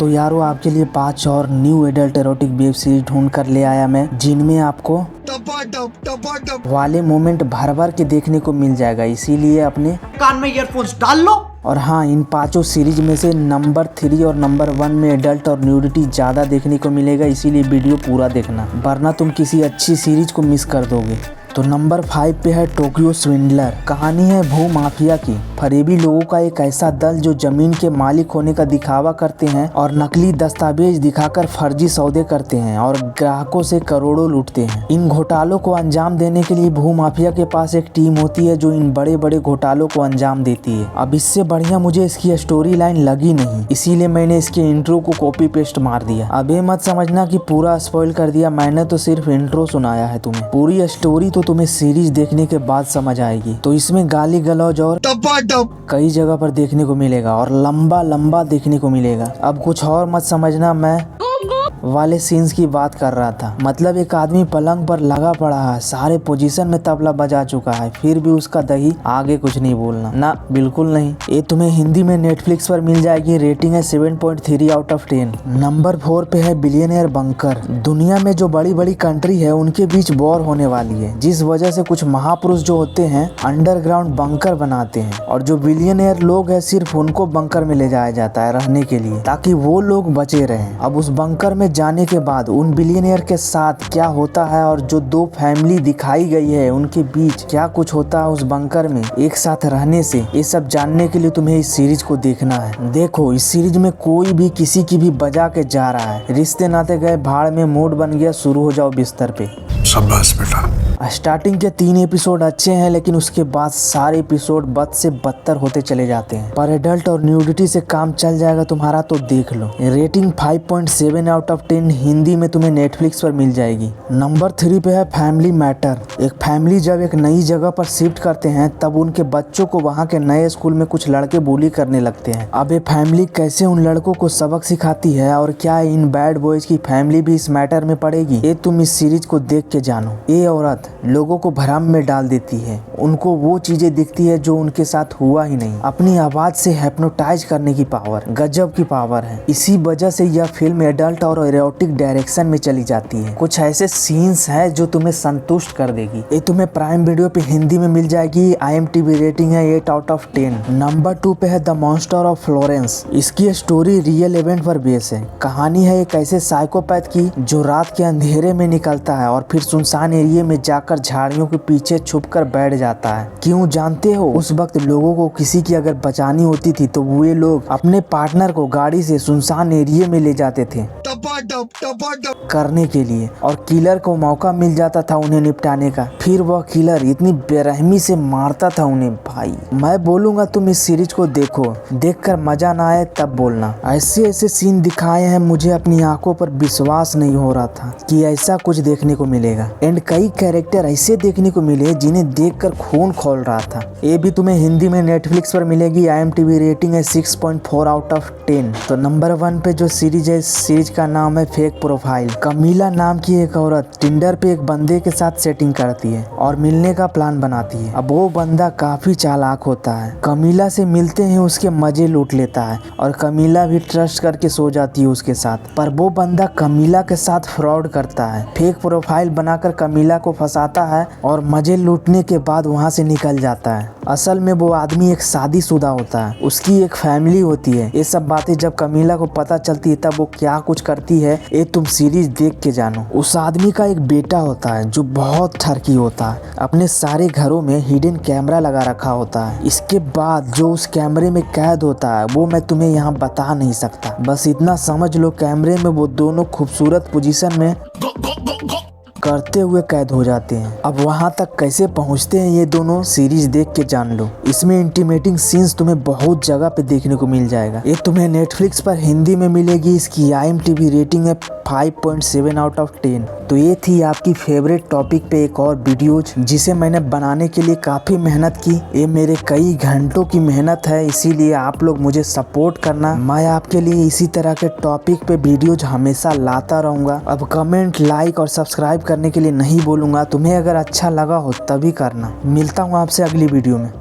तो यारों आपके लिए 5 और new adult erotic web series ढूंढ कर ले आया मैं, जिनमें आपको वाले मोमेंट भर भर के देखने को मिल जाएगा। इसीलिए अपने कान में ईयरफोन्स डाल लो। और हाँ, इन 5 सीरीज में से नंबर 3 और नंबर 1 में एडल्ट और न्यूडिटी ज़्यादा देखने को मिलेगा, इसीलिए वीडियो पूरा देखना, वरना तुम किसी अच्छी सीरीज को मिस कर दोगे। तो नंबर 5 पे है टोक्यो स्विंडलर। कहानी है भू माफिया की। फरेबी लोगों का एक ऐसा दल जो जमीन के मालिक होने का दिखावा करते हैं और नकली दस्तावेज दिखाकर फर्जी सौदे करते हैं और ग्राहकों से करोड़ों लूटते हैं। इन घोटालों को अंजाम देने के लिए भू माफिया के पास एक टीम होती है जो इन बड़े बड़े घोटालों को अंजाम देती है। अब इससे बढ़िया मुझे इसकी स्टोरी लाइन लगी नहीं, इसीलिए मैंने इसके इंट्रो को कॉपी पेस्ट मार दिया। अब ये मत समझना कि पूरा स्पॉइल कर दिया, मैंने तो सिर्फ इंट्रो सुनाया है तुम्हें। पूरी स्टोरी तो तुम्हें सीरीज देखने के बाद समझ आएगी। तो इसमें गाली गलौज और कई जगह पर देखने को मिलेगा और लंबा लंबा देखने को मिलेगा। अब कुछ और मत समझना, मैं वाले सीन्स की बात कर रहा था। मतलब एक आदमी पलंग पर लगा पड़ा है, सारे पोजीशन में तबला बजा चुका है, फिर भी उसका दही। आगे कुछ नहीं बोलना ना, बिल्कुल नहीं। ये तुम्हें हिंदी में नेटफ्लिक्स पर मिल जाएगी। रेटिंग है 7.3 आउट ऑफ 10। नंबर 4 पे है बिलियनियर बंकर। दुनिया में जो बड़ी बड़ी कंट्री है उनके बीच वॉर होने वाली है, जिस वजह से कुछ महापुरुष जो होते हैं अंडरग्राउंड बंकर बनाते हैं और जो बिलियनियर लोग है सिर्फ उनको बंकर में ले जाया जाता है रहने के लिए, ताकि वो लोग बचे रहें। अब उस बंकर में जाने के बाद उन बिलियनियर के साथ क्या होता है और जो 2 फैमिली दिखाई गई है उनके बीच क्या कुछ होता है उस बंकर में एक साथ रहने से, ये सब जानने के लिए तुम्हें इस सीरीज को देखना है। देखो, इस सीरीज में कोई भी किसी की भी बजा के जा रहा है। रिश्ते नाते गए भाड़ में, मूड बन गया, शुरू हो जाओ बिस्तर पे। शाबाश बेटा। स्टार्टिंग के 3 एपिसोड अच्छे हैं, लेकिन उसके बाद सारे एपिसोड बद से बदतर होते चले जाते हैं। पर एडल्ट और न्यूडिटी से काम चल जाएगा तुम्हारा, तो देख लो। रेटिंग 5.7 आउट ऑफ 10 हिंदी में तुम्हें नेटफ्लिक्स पर मिल जाएगी। नंबर 3 पे है फैमिली मैटर। एक फैमिली जब एक नई जगह पर शिफ्ट करते हैं तब उनके बच्चों को वहाँ के नए स्कूल में कुछ लड़के बुली करने लगते हैं। अब ये फैमिली कैसे उन लड़कों को सबक सिखाती है और क्या इन बैड बॉयज की फैमिली भी इस मैटर में पड़ेगी, ये तुम इस सीरीज को देख के जानो। ये औरत लोगों को भ्रम में डाल देती है, उनको वो चीजें दिखती है जो उनके साथ हुआ ही नहीं। अपनी आवाज से हिप्नोटाइज करने की पावर गजब की पावर है। इसी वजह से यह फिल्म एडल्ट और एरोटिक डायरेक्शन में चली जाती है। कुछ ऐसे सीन्स हैं जो तुम्हें संतुष्ट कर देगी। ये तुम्हें प्राइम वीडियो पे हिंदी में मिल जाएगी। IMDb रेटिंग है 8 आउट ऑफ 10। नंबर 2 पे है द मॉन्स्टर ऑफ फ्लोरेंस। इसकी स्टोरी रियल इवेंट पर बेस है। कहानी है एक ऐसे साइकोपैथ की जो रात के अंधेरे में निकलता है और फिर सुनसान एरिया में जाकर झाड़ियों के पीछे छुपकर बैठ जाता है। क्यों जानते हो? उस वक्त लोगों को किसी की अगर बचानी होती थी तो वे लोग अपने पार्टनर को गाड़ी से सुनसान एरिया में ले जाते थे करने के लिए, और किलर को मौका मिल जाता था उन्हें निपटाने का। फिर वह किलर इतनी बेरहमी से मारता था उन्हें। भाई मैं बोलूंगा तुम इस सीरीज को देखो, देखकर मजा ना आए तब बोलना। ऐसे ऐसे सीन दिखाए हैं, मुझे अपनी आंखों पर विश्वास नहीं हो रहा था कि ऐसा कुछ देखने को मिलेगा। एंड कई कैरेक्टर ऐसे देखने को मिले जिन्हें देखकर खून खौल रहा था। ये भी तुम्हें हिंदी में नेटफ्लिक्स पर मिलेगी। IMDb रेटिंग है 6.4 आउट ऑफ 10। तो नंबर 1 पे जो सीरीज है, सीरीज का नाम है फेक प्रोफाइल। कमीला नाम की एक औरत टिंडर पे एक बंदे के साथ सेटिंग करती है और मिलने का प्लान बनाती है। अब वो बंदा काफी चालाक होता है। कमीला से मिलते हैं उसके मजे लूट लेता है और कमीला भी ट्रस्ट करके सो जाती है उसके साथ। पर वो बंदा कमीला के साथ फ्रॉड करता है, फेक प्रोफाइल बनाकर कमीला को फंसाता है और मजे लूटने के बाद वहाँ से निकल जाता है। असल में वो आदमी एक शादीशुदा होता है, उसकी एक फैमिली होती है। ये सब बातें जब कमीला को पता चलती है तब वो क्या कुछ करती है ये तुम सीरीज देख के जानो। उस आदमी का एक बेटा होता है जो बहुत ठरकी होता है। अपने सारे घरों में हिडन कैमरा लगा रखा होता है। इसके बाद जो उस कैमरे में कैद होता है वो मैं तुम्हें यहाँ बता नहीं सकता। बस इतना समझ लो, कैमरे में वो दोनों खूबसूरत पोजीशन में करते हुए कैद हो जाते हैं। अब वहां तक कैसे पहुंचते हैं ये दोनों, सीरीज देख के जान लो। इसमें इंटीमेटिंग सीन्स तुम्हें बहुत जगह पे देखने को मिल जाएगा। ये तुम्हें नेटफ्लिक्स पर हिंदी में मिलेगी। इसकी IMDb रेटिंग है 5.7 आउट ऑफ 10। तो ये थी आपकी फेवरेट टॉपिक पे एक और वीडियोज जिसे मैंने बनाने के लिए काफ़ी मेहनत की। ये मेरे कई घंटों की मेहनत है, इसीलिए आप लोग मुझे सपोर्ट करना। मैं आपके लिए इसी तरह के टॉपिक पे वीडियोज हमेशा लाता रहूँगा। अब कमेंट, लाइक और सब्सक्राइब करने के लिए नहीं बोलूँगा। तुम्हें अगर अच्छा लगा हो तभी करना। मिलता हूँ आपसे अगली वीडियो में।